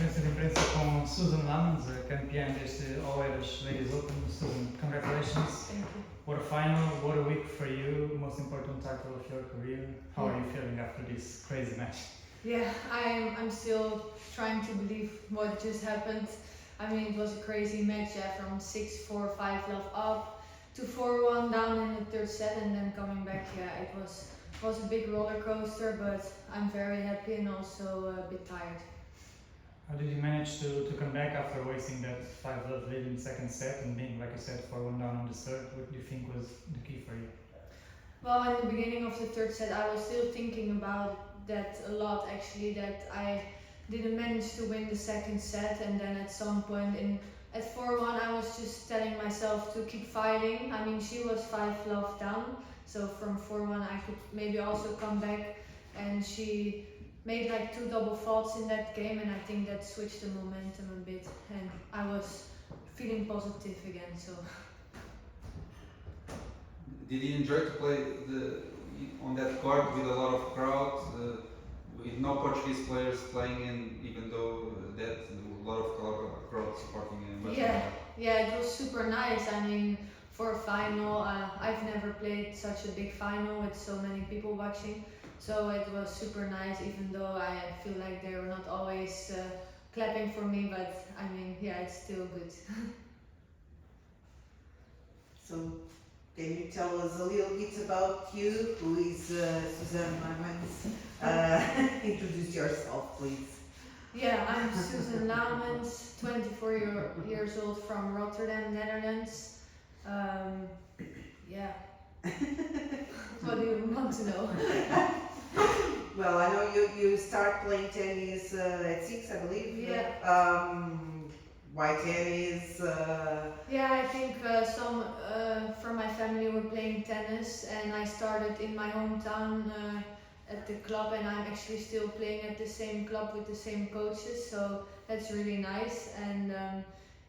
conferência de imprensa com Suzan Lamens, a campeã deste Oeiras Ladies Open. Susan, congratulations. Thank you. What a final, what a week for you, most important title of your career. How are you feeling after this crazy match? Yeah, I'm still trying to believe what just happened. I mean, it was a crazy match, yeah, from 6-4, 5-love up to 4-1 down in the third set and then coming back. Yeah, it was a big roller coaster, but I'm very happy and also a bit tired. How did you manage to come back after wasting that 5-love lead in the second set and being, like you said, 4-1 down on the third? What do you think was the key for you? Well, in the beginning of the third set, I was still thinking about that a lot actually, that I didn't manage to win the second set, and then at some point at 4-1 I was just telling myself to keep fighting. I mean, she was 5-love down, so from 4-1 I could maybe also come back, and she made like 2 double faults in that game, and I think that switched the momentum a bit, and I was feeling positive again. So. Did you enjoy to play on that court with a lot of crowd, with no Portuguese players playing in, even though that a lot of crowd supporting him? Yeah, it was super nice. I mean, for a final, I've never played such a big final with so many people watching. So it was super nice, even though I feel like they were not always clapping for me, but I mean, yeah, it's still good. So, can you tell us a little bit about you? Who is Suzan Lamens? Introduce yourself, please. Yeah, I'm Suzan Lamens, 24 years old, from Rotterdam, Netherlands. Yeah. What do you want to know? Well, I know you start playing tennis at 6, I believe. Yeah. Why tennis? Yeah, I think some from my family were playing tennis, and I started in my hometown at the club, and I'm actually still playing at the same club with the same coaches, so that's really nice. And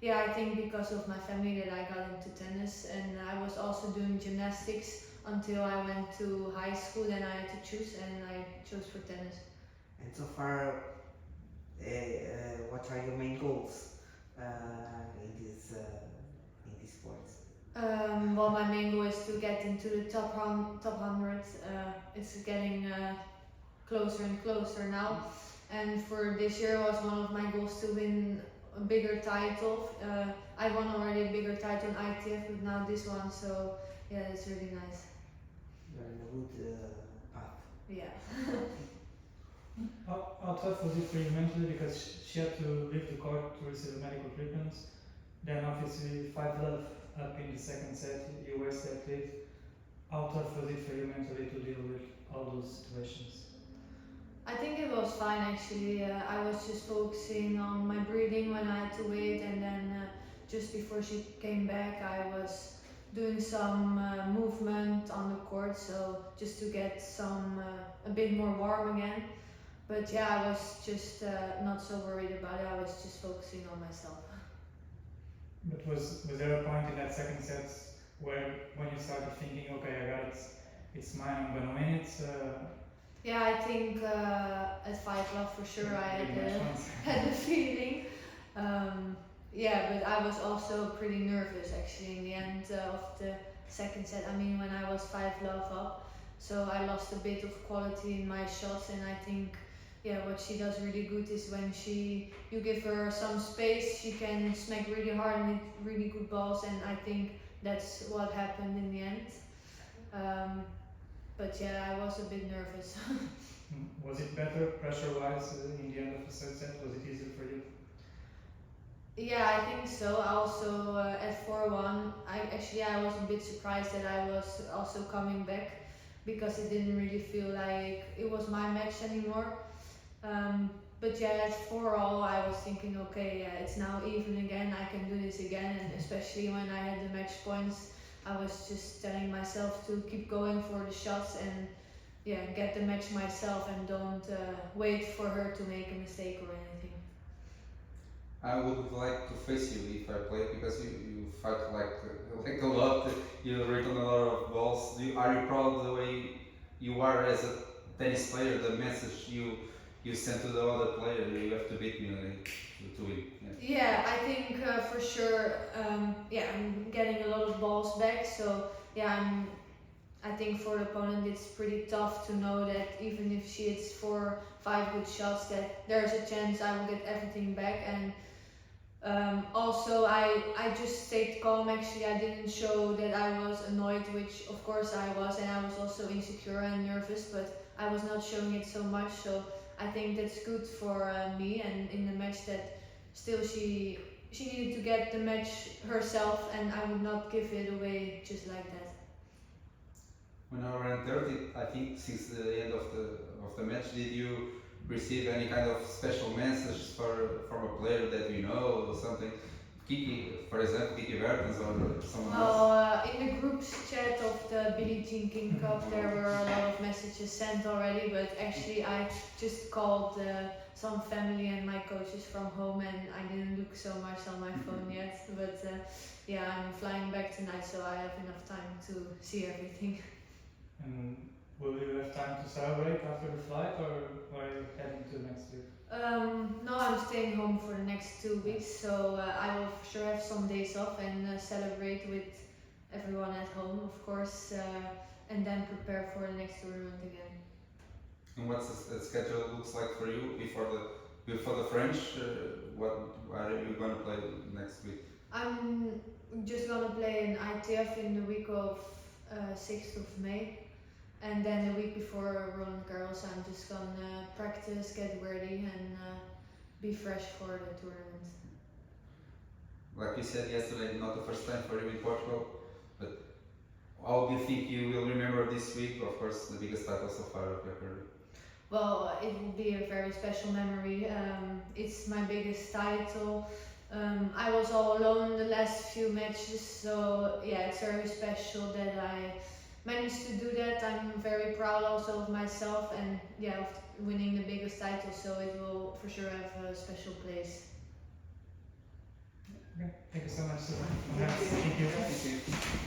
yeah, I think because of my family that I got into tennis, and I was also doing gymnastics until I went to high school. Then I had to choose, and I chose for tennis. And so far, what are your main goals in these sports? Well, my main goal is to get into the top 100. It's getting closer and closer now. And for this year was one of my goals to win a bigger title. I won already a bigger title in ITF, but now this one, so yeah, it's really nice. You're in a good path. Yeah. How tough was it for you mentally, because she had to leave the court to receive medical treatment, then obviously 5-love up in the second set, you waste that lead. How tough was it for you mentally to deal with all those situations? I think it was fine actually. I was just focusing on my breathing when I had to wait, and then just before she came back I was doing some movement on the court, so just to get a bit more warm again. But yeah, I was just not so worried about it. I was just focusing on myself. But was there a point in that second set where when you started thinking, okay, I got it, it's mine, I'm gonna win it? Yeah, I think at 5-love for sure I had the feeling. Yeah, but I was also pretty nervous actually in the end of the second set. I mean, when I was 5-love up, so I lost a bit of quality in my shots, and I think, yeah, what she does really good is when you give her some space, she can smack really hard and hit really good balls, and I think that's what happened in the end. But yeah, I was a bit nervous. Was it better pressure-wise in the end of the third set? Was it easier for you? Yeah, I think so. Also at 4-1, I was a bit surprised that I was also coming back, because it didn't really feel like it was my match anymore. But yeah, at 4-all I was thinking, okay, yeah, it's now even again, I can do this again, and especially when I had the match points, I was just telling myself to keep going for the shots and yeah, get the match myself, and don't wait for her to make a mistake or anything. I would like to face you if I play, because you fight like a lot. You return a lot of balls. Are you proud of the way you are as a tennis player? The message you send to the other player, you have to beat me. for sure, I'm getting a lot of balls back. So I think for the opponent it's pretty tough to know that even if she hits 4-5 good shots, that there's a chance I will get everything back. And also I just stayed calm. Actually, I didn't show that I was annoyed, which of course I was, and I was also insecure and nervous, but I was not showing it so much. So I think that's good for me, and in the match that still she needed to get the match herself, and I would not give it away just like that. When I ran 30, I think since the end of the match, did you receive any kind of special message from a player that you know or something? Kiki, for example, Kiki Bertens or someone else? In the group chat of the Billie Jean King Cup, there were a lot of messages sent already, but actually I just called some family and my coaches from home, and I didn't look so much on my phone yet. But I'm flying back tonight, so I have enough time to see everything. And will you have time to celebrate after the flight, or are you heading to next week? No, I'm staying home for the next 2 weeks, so I will for sure have some days off and celebrate with everyone at home, of course, and then prepare for the next tournament again. And what's the schedule looks like for you before the French? What are you going to play next week? I'm just gonna play an ITF in the week of 6th of May. And then the week before Roland Garros, I'm just gonna practice, get ready, and be fresh for the tournament. Like you said yesterday, not the first time for you in Portugal, but how do you think you will remember this week? Of course, the biggest title so far of your career. Well, it will be a very special memory. It's my biggest title. I was all alone the last few matches, so it's very special that I managed to do that. I'm very proud also of myself, and of winning the biggest title, so it will for sure have a special place. Okay, thank you so much, Suzan. Thank you. Thank you.